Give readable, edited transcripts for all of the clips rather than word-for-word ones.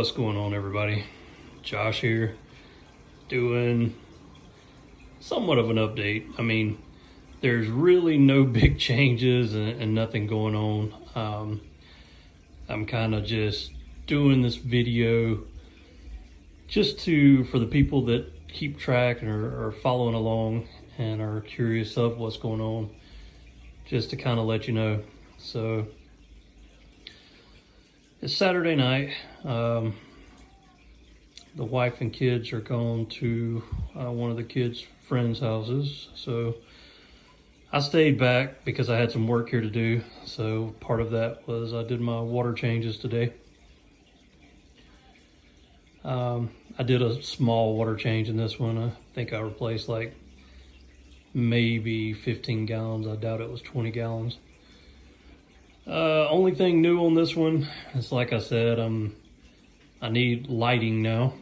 What's going on, everybody? Josh here, doing somewhat of an update. I mean, there's really no big changes and nothing going on. I'm kind of just doing this video just for the people that keep track and are following along and are curious of what's going on, just to kind of let you know. So it's Saturday night. The wife and kids are going to one of the kids' friends' houses. So I stayed back because I had some work here to do. So part of that was I did my water changes today. I did a small water change in this one. I think I replaced like maybe 15 gallons. I doubt it was 20 gallons. Only thing new on this one is, like I said, I need lighting now.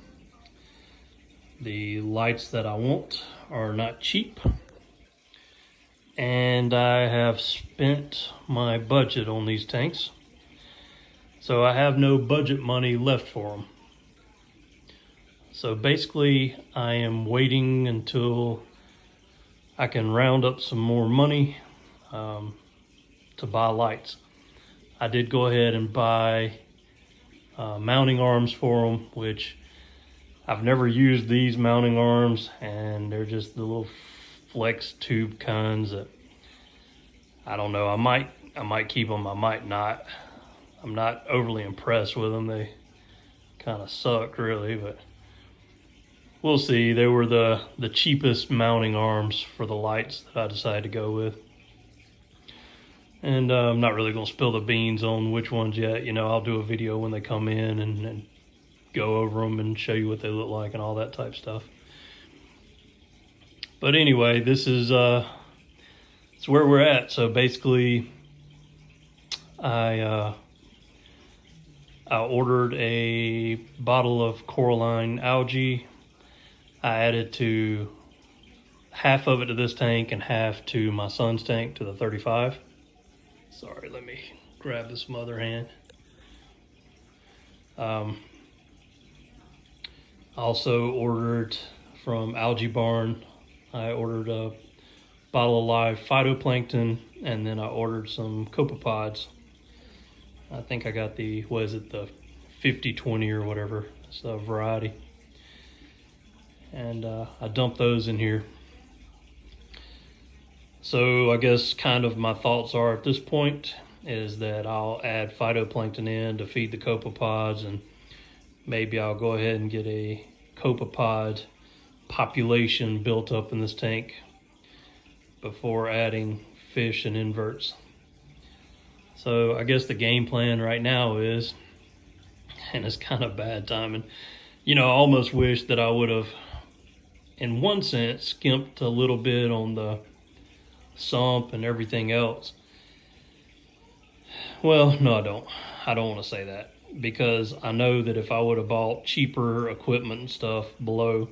The lights that I want are not cheap, and I have spent my budget on these tanks, so I have no budget money left for them. So basically, I am waiting until I can round up some more money to buy lights. I did go ahead and buy mounting arms for them, which I've never used these mounting arms, and they're just the little flex tube kinds that I don't know. I might keep them, I might not. I'm not overly impressed with them. They kind of suck, really, but we'll see. They were the cheapest mounting arms for the lights that I decided to go with. And I'm not really going to spill the beans on which ones yet. You know, I'll do a video when they come in and go over them and show you what they look like and all that type stuff. But anyway, this is it's where we're at. So basically, I ordered a bottle of Coraline algae. I added to half of it to this tank and half to my son's tank, to the 35. Sorry, let me grab this other hand. I also ordered from Algae Barn. I ordered a bottle of live phytoplankton, and then I ordered some copepods. I think I got the 50-20 or whatever. It's a variety. And I dumped those in here. So I guess kind of my thoughts are at this point is that I'll add phytoplankton in to feed the copepods, and maybe I'll go ahead and get a copepod population built up in this tank before adding fish and inverts. So I guess the game plan right now is, and it's kind of bad timing, you know, I almost wish that I would have, in one sense, skimped a little bit on the sump and everything else. Well, no, I don't want to say that, because I know that if I would have bought cheaper equipment and stuff below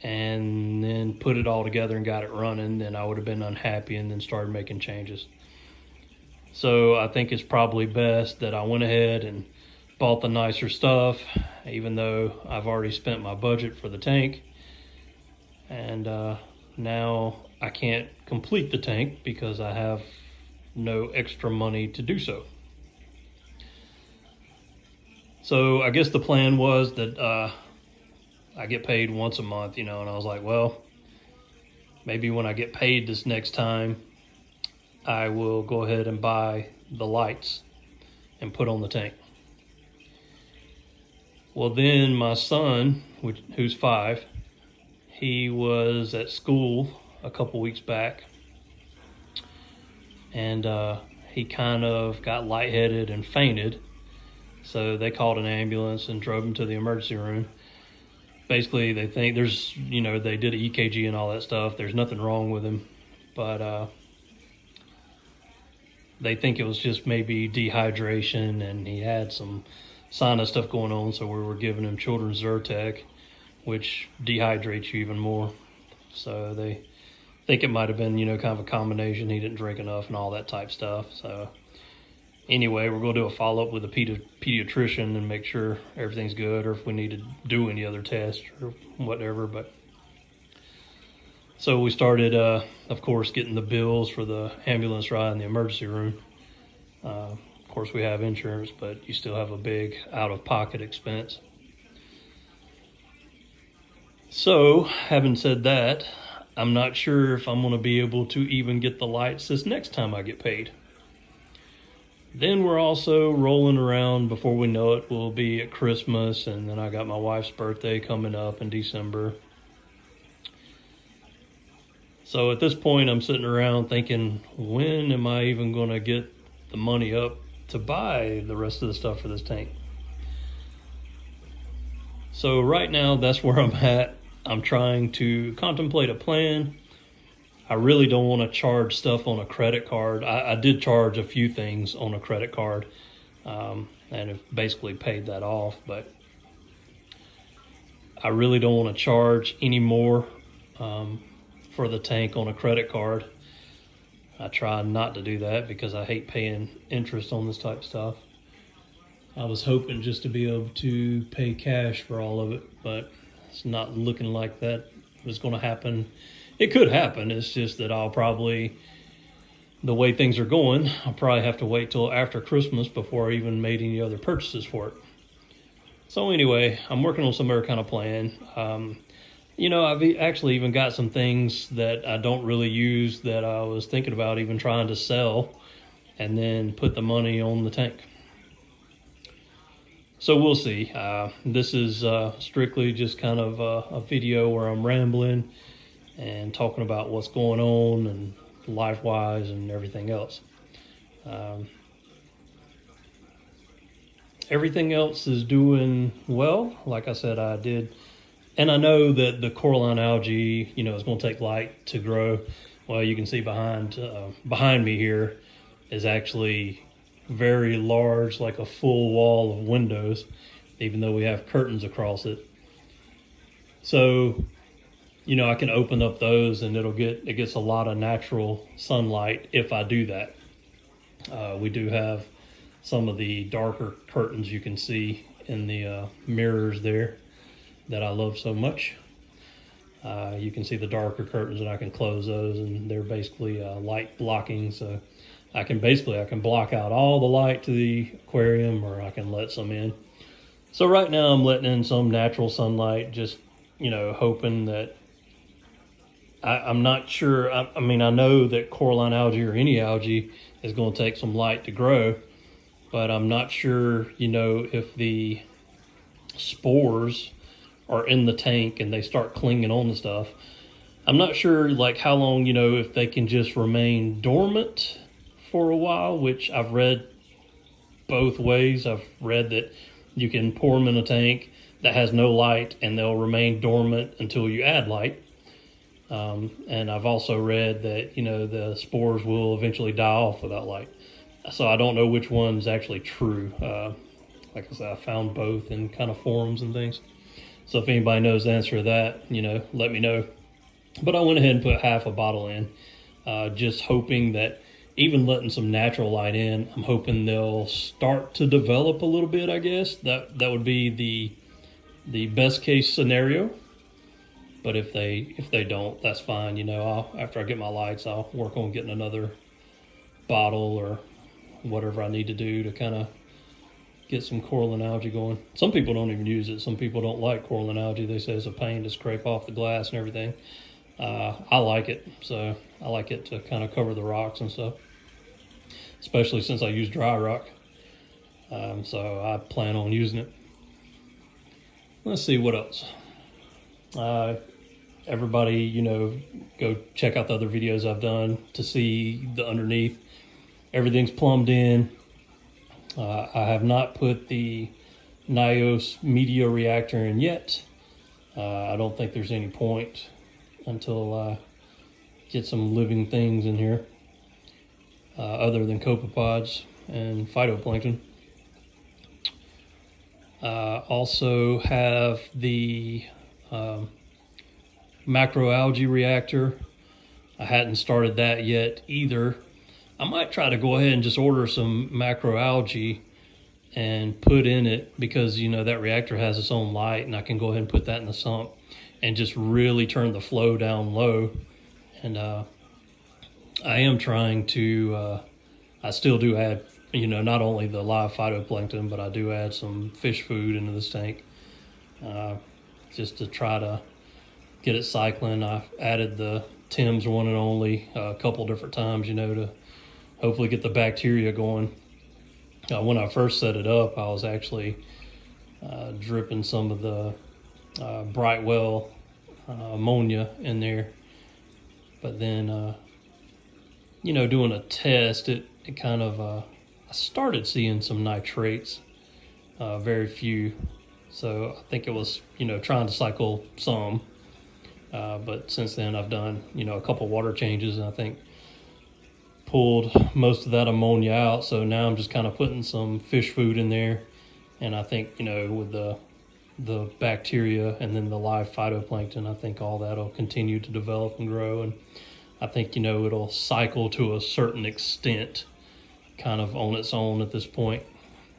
and then put it all together and got it running, then I would have been unhappy and then started making changes. So I think it's probably best that I went ahead and bought the nicer stuff, even though I've already spent my budget for the tank. And now I can't complete the tank because I have no extra money to do so. So I guess the plan was that I get paid once a month, you know, and I was like, well, maybe when I get paid this next time, I will go ahead and buy the lights and put on the tank. Well, then my son, who's 5, he was at school a couple weeks back, and he kind of got lightheaded and fainted. So they called an ambulance and drove him to the emergency room. Basically, they think there's, you know, they did an EKG and all that stuff. There's nothing wrong with him, but they think it was just maybe dehydration, and he had some sinus stuff going on. So we were giving him children's Zyrtec, which dehydrates you even more. So they think it might have been, you know, kind of a combination. He didn't drink enough and all that type stuff. So anyway, we're going to do a follow-up with a pediatrician and make sure everything's good, or if we need to do any other tests or whatever. But so we started, of course, getting the bills for the ambulance ride in the emergency room. Of course, we have insurance, but you still have a big out-of-pocket expense. So, having said that, I'm not sure if I'm going to be able to even get the lights this next time I get paid. Then we're also rolling around, before we know it, we'll be at Christmas, and then I got my wife's birthday coming up in December. So at this point, I'm sitting around thinking, when am I even going to get the money up to buy the rest of the stuff for this tank? So right now, that's where I'm at. I'm trying to contemplate a plan. I really don't want to charge stuff on a credit card. I did charge a few things on a credit card, and have basically paid that off, but I really don't want to charge any more for the tank on a credit card. I try not to do that because I hate paying interest on this type of stuff. I was hoping just to be able to pay cash for all of it, but it's not looking like that was going to happen. It could happen. It's just that I'll probably, the way things are going, I'll probably have to wait till after Christmas before I even made any other purchases for it. So anyway, I'm working on some other kind of plan. I've actually even got some things that I don't really use that I was thinking about even trying to sell and then put the money on the tank. So we'll see. This is strictly just kind of a video where I'm rambling and talking about what's going on and life-wise and everything else. Everything else is doing well. Like I said, I did. And I know that the coralline algae, is going to take light to grow. Well, you can see behind me here is actually very large, like a full wall of windows, even though we have curtains across it. So, I can open up those and it gets a lot of natural sunlight if I do that. We do have some of the darker curtains you can see in the mirrors there that I love so much. You can see the darker curtains, and I can close those, and they're basically light blocking. So I can block out all the light to the aquarium, or I can let some in. So right now I'm letting in some natural sunlight, just hoping that I'm not sure. I know that coralline algae or any algae is going to take some light to grow, but I'm not sure, if the spores are in the tank and they start clinging on to stuff. I'm not sure how long, if they can just remain dormant for a while, which I've read both ways. I've read that you can pour them in a tank that has no light and they'll remain dormant until you add light. And I've also read that, the spores will eventually die off without light. So I don't know which one's actually true. Like I said, I found both in kind of forums and things. So if anybody knows the answer to that, let me know. But I went ahead and put half a bottle in, just hoping that even letting some natural light in, I'm hoping they'll start to develop a little bit, I guess. That would be the best case scenario. But if they don't, that's fine. After I get my lights, I'll work on getting another bottle or whatever I need to do to kind of get some coralline algae going. Some people don't even use it. Some people don't like coralline algae. They say it's a pain to scrape off the glass and everything. I like it, so I like it to kind of cover the rocks and stuff, especially since I use dry rock. So I plan on using it. Let's see what else. Everybody, go check out the other videos I've done to see the underneath. Everything's plumbed in. I have not put the Nios media reactor in yet. I don't think there's any point until I get some living things in here, other than copepods and phytoplankton. Also have the macroalgae reactor. I hadn't started that yet either. I might try to go ahead and just order some macroalgae and put in it, because that reactor has its own light, and I can go ahead and put that in the sump and just really turn the flow down low. And I am trying to I still do add not only the live phytoplankton, but I do add some fish food into this tank, just to try to get it cycling. I added the Tim's one and only a couple different times, to hopefully get the bacteria going. When I first set it up, I was actually dripping some of the Brightwell ammonia in there. But then, doing a test, it kind of, I started seeing some nitrates, very few. So I think it was, trying to cycle some. But since then, I've done, a couple water changes, and I think pulled most of that ammonia out. So now I'm just kind of putting some fish food in there, and I think with the bacteria and then the live phytoplankton, I think all that'll continue to develop and grow, and I think it'll cycle to a certain extent, kind of on its own at this point.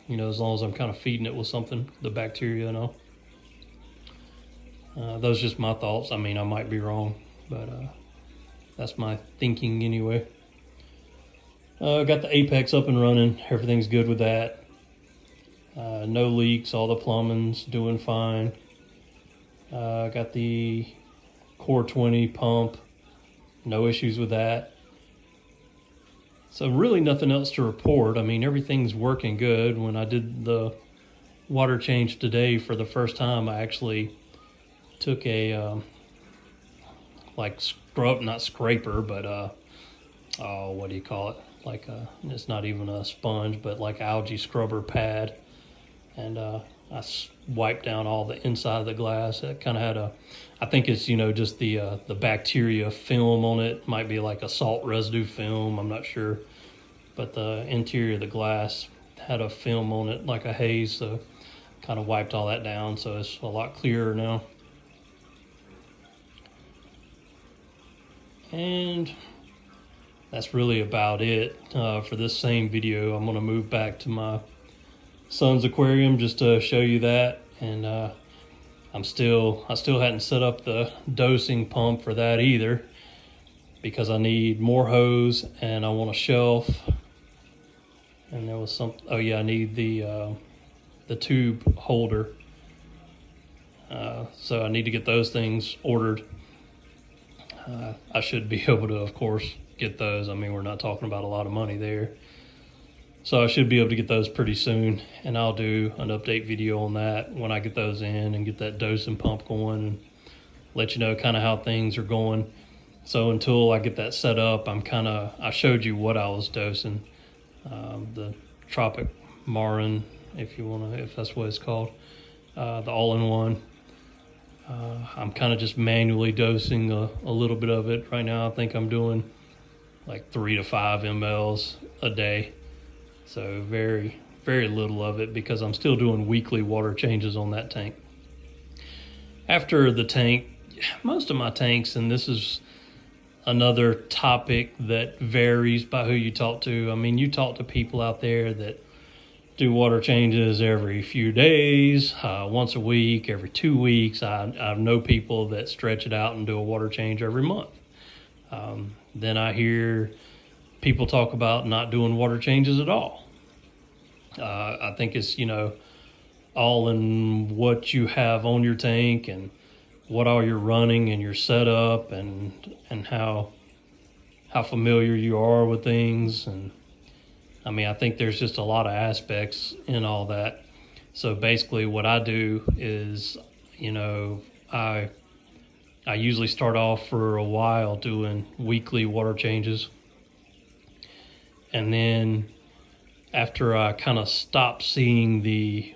As long as I'm kind of feeding it with something, the bacteria and all. Those are just my thoughts. I mean, I might be wrong, but that's my thinking anyway. Got the Apex up and running. Everything's good with that. No leaks. All the plumbing's doing fine. Got the Core 20 pump. No issues with that. So really nothing else to report. I mean, everything's working good. When I did the water change today for the first time, I actually took a not scraper, but what do you call it? It's not even a sponge, but like algae scrubber pad, and I wiped down all the inside of the glass. It kind of had I think it's just the bacteria film on it. Might be like a salt residue film, I'm not sure, but the interior of the glass had a film on it, like a haze. So kind of wiped all that down, so it's a lot clearer now. And that's really about it for this same video. I'm going to move back to my son's aquarium just to show you that. And I still hadn't set up the dosing pump for that either, because I need more hose and I want a shelf. And there was some, oh yeah, I need the tube holder. So I need to get those things ordered. I should be able to, of course, get those. I mean, we're not talking about a lot of money there. So I should be able to get those pretty soon, and I'll do an update video on that when I get those in and get that dosing pump going, and let you know kind of how things are going. So until I get that set up, I showed you what I was dosing, the Tropic Marin, if that's what it's called, the all-in-one. I'm kind of just manually dosing a little bit of it right now. I think I'm doing like 3 to 5 mLs a day. So very, very little of it, because I'm still doing weekly water changes on that tank. After the tank, most of my tanks, and this is another topic that varies by who you talk to. I mean, you talk to people out there that do water changes every few days, once a week, every 2 weeks. I know people that stretch it out and do a water change every month. Then I hear people talk about not doing water changes at all. I think it's, all in what you have on your tank and what all you're running and your setup, and how familiar you are with things. And I mean, I think there's just a lot of aspects in all that. So basically what I do is, I usually start off for a while doing weekly water changes. And then after I kind of stop seeing the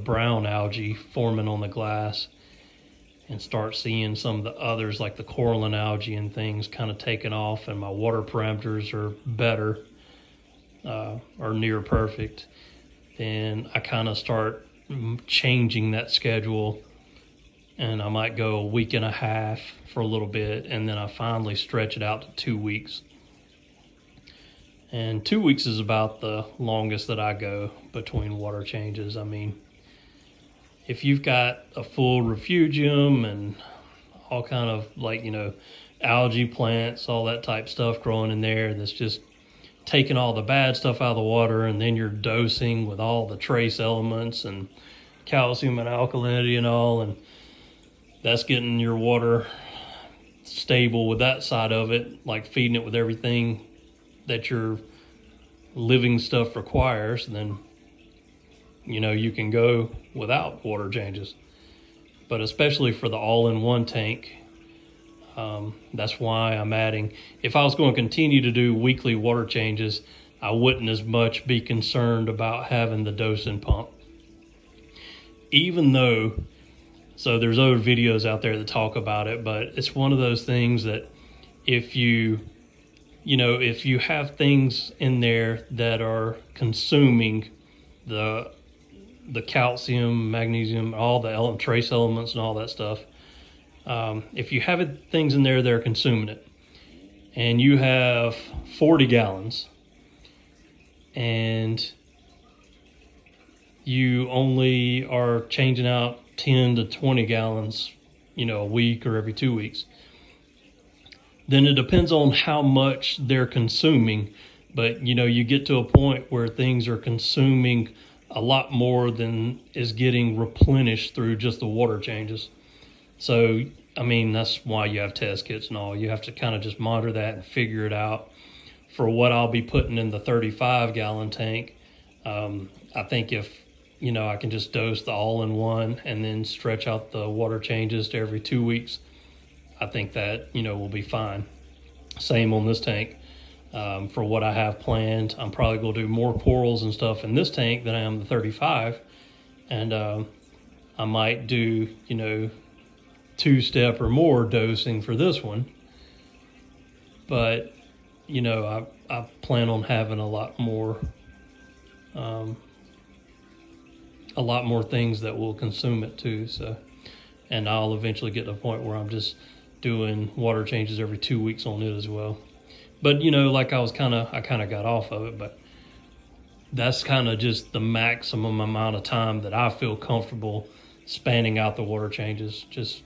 brown algae forming on the glass, and start seeing some of the others like the coralline algae and things kind of taking off, and my water parameters are better, or near perfect, then I kind of start changing that schedule, and I might go a week and a half for a little bit, and then I finally stretch it out to 2 weeks. And 2 weeks is about the longest that I go between water changes. I mean, if you've got a full refugium and all kind of like, algae plants, all that type stuff growing in there, that's just taking all the bad stuff out of the water, and then you're dosing with all the trace elements and calcium and alkalinity and all, and that's getting your water stable with that side of it, like feeding it with everything that your living stuff requires, then you can go without water changes. But especially for the all-in-one tank, that's why I'm adding. If I was going to continue to do weekly water changes, I wouldn't as much be concerned about having the dosing pump. Even though, so there's other videos out there that talk about it, but it's one of those things that if you have things in there that are consuming the calcium, magnesium, all the trace elements and all that stuff, if you have things in there that are consuming it, and you have 40 gallons, and you only are changing out 10 to 20 gallons, a week or every 2 weeks, then it depends on how much they're consuming. But, you get to a point where things are consuming a lot more than is getting replenished through just the water changes. So, I mean, that's why you have test kits and all. You have to kind of just monitor that and figure it out. For what I'll be putting in the 35-gallon tank, I think if, I can just dose the all-in-one and then stretch out the water changes to every 2 weeks, I think that, will be fine. Same on this tank. For what I have planned, I'm probably going to do more corals and stuff in this tank than I am the 35. And I might do, 2-step or more dosing for this one. But, I plan on having a lot more things that will consume it too. So, and I'll eventually get to a point where I'm just doing water changes every 2 weeks on it as well. But, like I kind of got off of it, but that's kind of just the maximum amount of time that I feel comfortable spanning out the water changes. Just,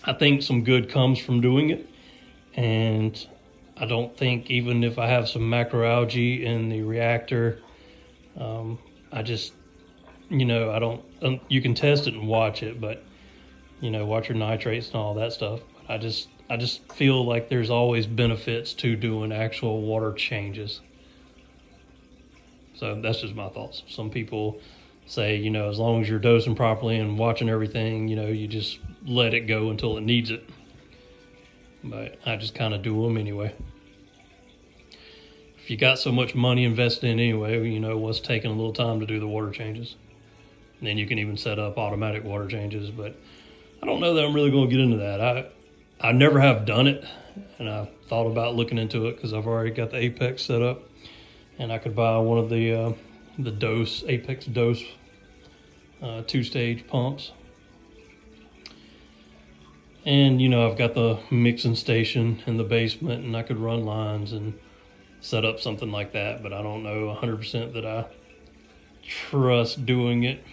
I think some good comes from doing it. And I don't think, even if I have some macroalgae in the reactor, I just, I don't, you can test it and watch it, but, watch your nitrates and all that stuff. I just feel like there's always benefits to doing actual water changes. So that's just my thoughts. Some people say, as long as you're dosing properly and watching everything, you just let it go until it needs it. But I just kind of do them anyway. If you got so much money invested in anyway, what's taking a little time to do the water changes. And then you can even set up automatic water changes. But I don't know that I'm really going to get into that. I never have done it, and I thought about looking into it because I've already got the Apex set up, and I could buy one of the Apex Dose 2-stage pumps. And, I've got the mixing station in the basement, and I could run lines and set up something like that, but I don't know 100% that I trust doing it.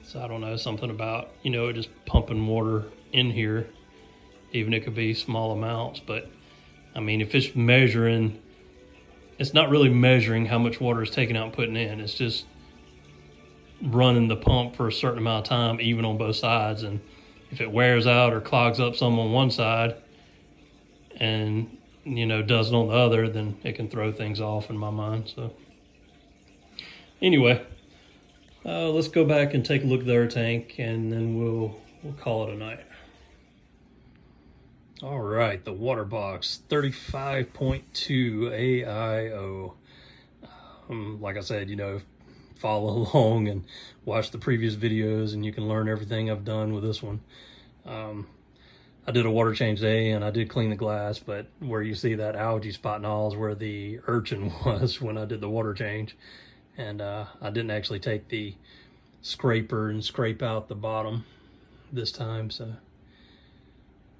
So I don't know, something about, just pumping water in here, even it could be small amounts. But I mean, if it's measuring, it's not really measuring how much water is taken out and putting in. It's just running the pump for a certain amount of time, even on both sides. And if it wears out or clogs up some on one side and, doesn't on the other, then it can throw things off in my mind. So anyway, let's go back and take a look at our tank, and then we'll call it a night. All right, the water box, 35.2 AIO. Like I said, follow along and watch the previous videos, and you can learn everything I've done with this one. I did a water change today, and I did clean the glass, but where you see that algae spot and all is where the urchin was when I did the water change. And I didn't actually take the scraper and scrape out the bottom this time, so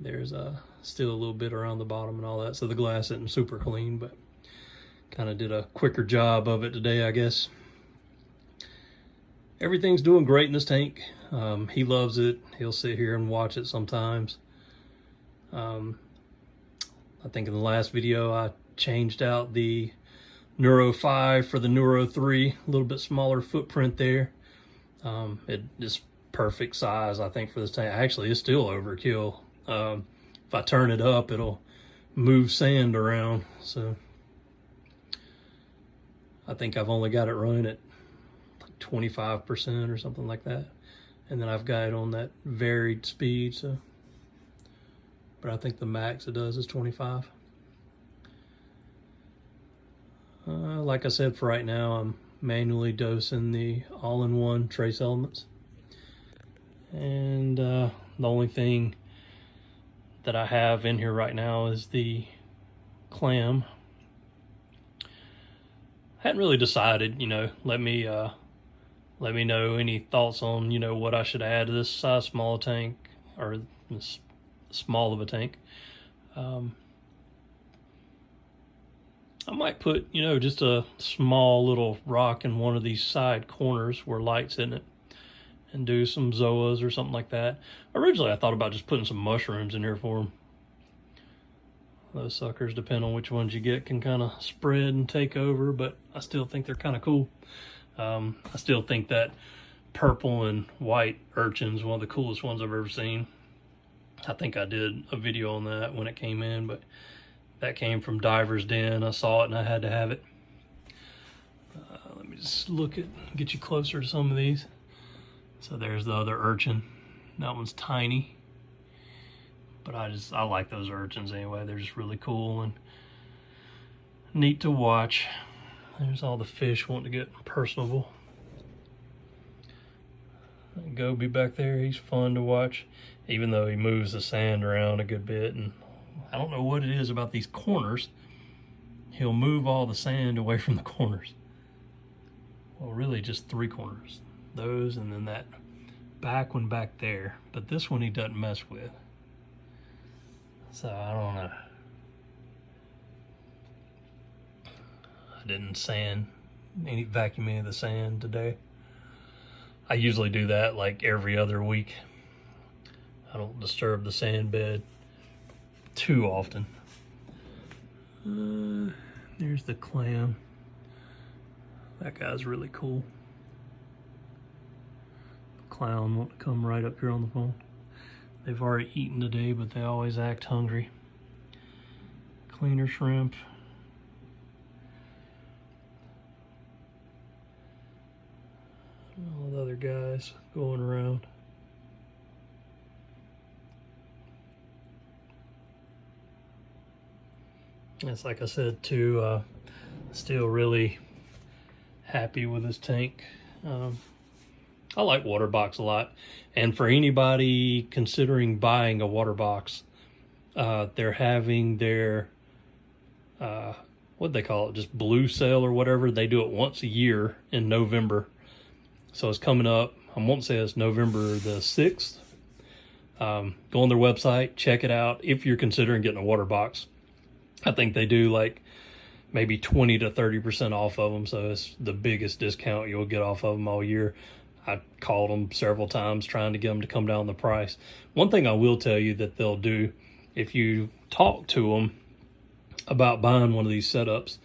There's still a little bit around the bottom and all that, so the glass isn't super clean, but kind of did a quicker job of it today, I guess. Everything's doing great in this tank. He loves it. He'll sit here and watch it sometimes. I think in the last video I changed out the Neuro 5 for the Neuro 3, a little bit smaller footprint there. It is perfect size, I think, for this tank. Actually, it's still overkill. If I turn it up, it'll move sand around. So I think I've only got it running at like 25% or something like that. And then I've got it on that varied speed. So, but I think the max it does is 25. Like I said, for right now, I'm manually dosing the all-in-one trace elements. And the only thing that I have in here right now is the clam. I hadn't really decided, let me know any thoughts on, what I should add to this size small tank, or this small of a tank. I might put, just a small little rock in one of these side corners where light's in it, and do some zoas or something like that. Originally, I thought about just putting some mushrooms in here for them. Those suckers, depending on which ones you get, can kind of spread and take over, but I still think they're kind of cool. I still think that purple and white urchins, one of the coolest ones I've ever seen. I think I did a video on that when it came in, but that came from Diver's Den. I saw it and I had to have it. Let me just get you closer to some of these. So there's the other urchin. That one's tiny, but I like those urchins anyway. They're just really cool and neat to watch. There's all the fish wanting to get personable. Goby back there, he's fun to watch, even though he moves the sand around a good bit. And I don't know what it is about these corners. He'll move all the sand away from the corners. Well, really just 3 corners. Those and then that back one back there. But this one he doesn't mess with. So I don't know. I didn't vacuum any of the sand today. I usually do that like every other week. I don't disturb the sand bed too often. There's the clam. That guy's really cool. The clown want to come right up here on the phone. They've already eaten today, but they always act hungry. Cleaner shrimp. All the other guys going around. It's like I said too, still really happy with this tank. I like water box a lot, and for anybody considering buying a water box, they're having their what they call it, just blue sale or whatever. They do it once a year in November, so it's coming up. I won't say it's November the 6th. Go on their website, check it out if you're considering getting a water box. I think they do like maybe 20 to 30% off of them, so it's the biggest discount you'll get off of them all year. I called them several times trying to get them to come down the price. One thing I will tell you that they'll do, if you talk to them about buying one of these setups,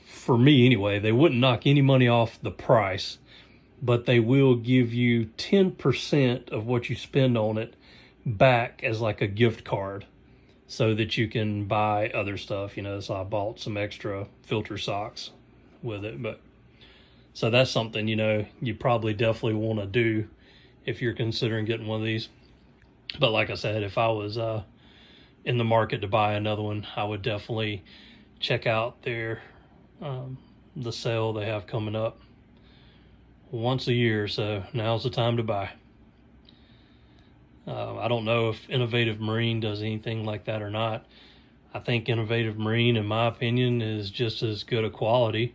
for me anyway, they wouldn't knock any money off the price, but they will give you 10% of what you spend on it back as like a gift card, so that you can buy other stuff. So I bought some extra filter socks with it. But so that's something, you probably definitely want to do if you're considering getting one of these. But like I said, if I was in the market to buy another one, I would definitely check out the sale they have coming up once a year. So now's the time to buy. I don't know if Innovative Marine does anything like that or not. I think Innovative Marine, in my opinion, is just as good a quality,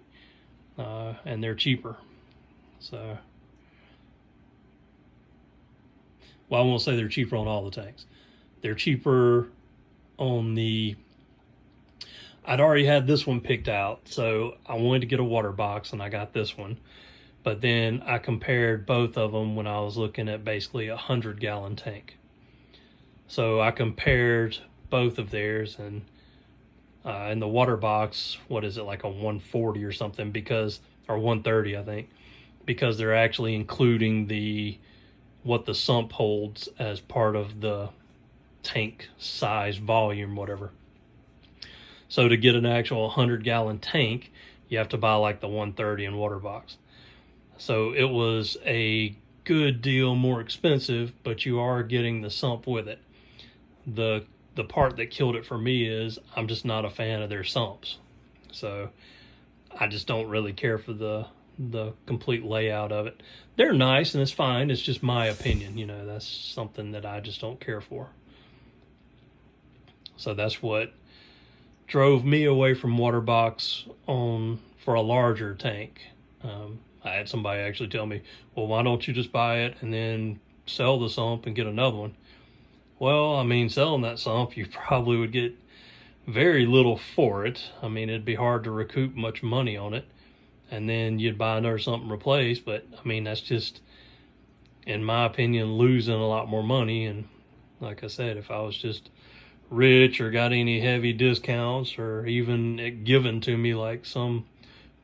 and they're cheaper. So, Well, I won't say they're cheaper on all the tanks. They're cheaper on the, I'd already had this one picked out, so I wanted to get a water box, and I got this one. But then I compared both of them when I was looking at basically a 100-gallon tank. So I compared both of theirs, and in the water box, what is it, like a 140 or something, because, or 130, I think, because they're actually including the what the sump holds as part of the tank size, volume, whatever. So to get an actual 100-gallon tank, you have to buy like the 130 in water box. So it was a good deal more expensive, but you are getting the sump with it. The part that killed it for me is I'm just not a fan of their sumps. So I just don't really care for the complete layout of it. They're nice and it's fine. It's just my opinion. You know, that's something that I just don't care for. So that's what drove me away from water box for a larger tank. I had somebody actually tell me, well, why don't you just buy it and then sell the sump and get another one? Well, I mean, selling that sump, you probably would get very little for it. I mean, it'd be hard to recoup much money on it. And then you'd buy another something replaced. But, I mean, that's just, in my opinion, losing a lot more money. And like I said, if I was just rich or got any heavy discounts or even it given to me like some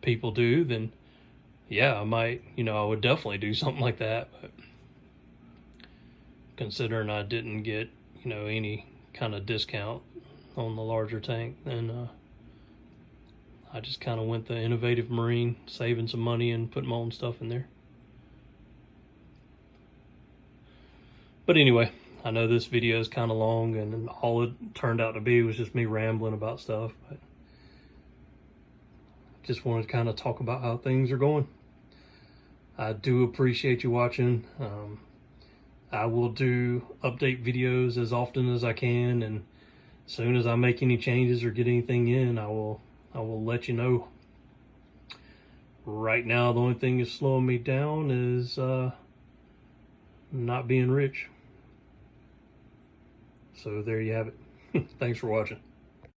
people do, then yeah, I might, I would definitely do something like that. But considering I didn't get, any kind of discount on the larger tank, then I just kind of went the innovative marine, saving some money and putting my own stuff in there. But anyway, I know this video is kind of long, and all it turned out to be was just me rambling about stuff. But just wanted to kind of talk about how things are going. I do appreciate you watching. I will do update videos as often as I can, and as soon as I make any changes or get anything in, I will let you know. Right now, the only thing that's slowing me down is not being rich. So there you have it. Thanks for watching.